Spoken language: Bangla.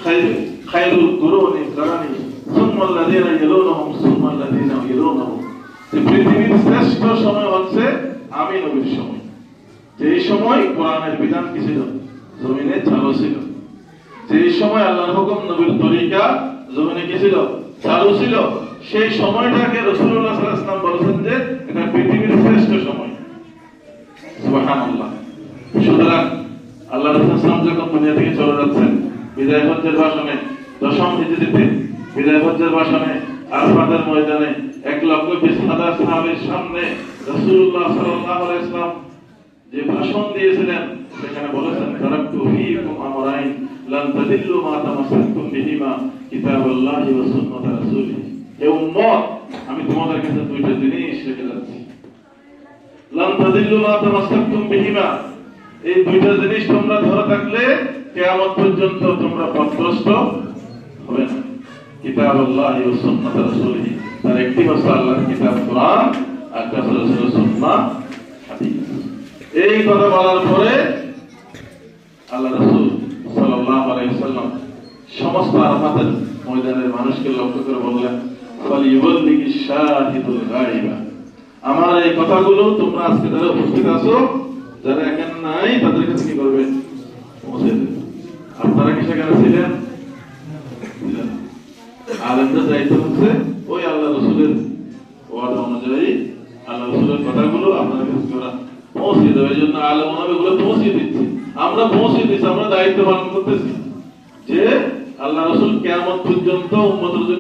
খায়রুল কুরুনি কারানি সুম্মা আল্লাযীনা ইয়ালুনহুম সুম্মা আল্লাযীনা ইয়ালুনহুম। পৃথিবীর শ্রেষ্ঠ সময় হচ্ছে আমি নবীর সময়। যে সময় কোরআনের বিধান কি ছিল? জমিনে চালু ছিল। যে সময় আল্লাহর হুকুম নবীর তরিকা জমিনে কি ছিল? চালু ছিল। সেই সময়টাকে রাসূলুল্লাহ সাল্লাল্লাহু আলাইহি ওয়াসাল্লাম বলেছেন যে এটা পৃথিবীর শ্রেষ্ঠ সময়। সুবহানাল্লাহ। সুতরাং আল্লাহ রাসূল সাল্লাল্লাহু আলাইহি ওয়াসাল্লাম যখন দুনিয়া থেকে চলে যাচ্ছেন, বিদায় হজ্জের ভাষণে, দশম হিজরিতে বিদায় হজ্জের ভাষণে আরাফাতের ময়দানে 1,20,000 সাহাবীর সামনে রাসূলুল্লাহ সাল্লাল্লাহু আলাইহি ওয়াসাল্লাম যে ভাষণ দিয়েছিলেন সেখানে বলেছেন, তারাকতু ফীকুম আমরাইন লান তাদিল্লু মা তামাসসাকতুম বিহিমা কিতাবাল্লাহি ওয়া সুন্নাত রাসূলিহি। হে উম্মত, আমি তোমাদের কাছে দুইটা জিনিস রেখে যাচ্ছি। লান তাদিল্লু মা তামাসসাকতুম বিহিমা, এই দুইটা জিনিস তোমরা ধরে থাকলে কিয়ামত পর্যন্ত তোমরা পথভ্রষ্ট হবে না। কিতাবাল্লাহি ওয়া সুন্নাত রাসূলিহি, তার একটি হচ্ছে আল্লাহর কিতাব কোরআন, আর একটা হচ্ছে রাসূলের সুন্নাহ হাদিস। এই কথা বলার পরে আল্লাহ রাসূল সাল্লাল্লাহু আলাইহি ওয়াসাল্লাম সমস্ত আরাফাতের ময়দানের মানুষকে লক্ষ্য করে বললেন, ফালিয়ুবাল্লিগিশ শাহিদুল গায়বা। আমার এই কথাগুলো তোমরা আজকে যারা উপস্থিত আছো, যারা এখানে নাই, তাদের কাছে কি করবে? পৌঁছে দেবে। আপনারা কি সেখানে ছিলেন? আলেমদের দায়িত্ব হচ্ছে ওই আল্লাহ রাসূলের ওয়াদা অনুযায়ী আল্লাহ রাসূলের কথাগুলো আপনাদের কাছে পৌঁছে দেবে। এই জন্য আলেম ওলামাগুলো পৌঁছে দিচ্ছে, আমরা পৌঁছে দিচ্ছি, আমরা দায়িত্ব পালন করতেছি যে আল্লাহ রাসূল কিয়ামত পর্যন্ত উম্মতের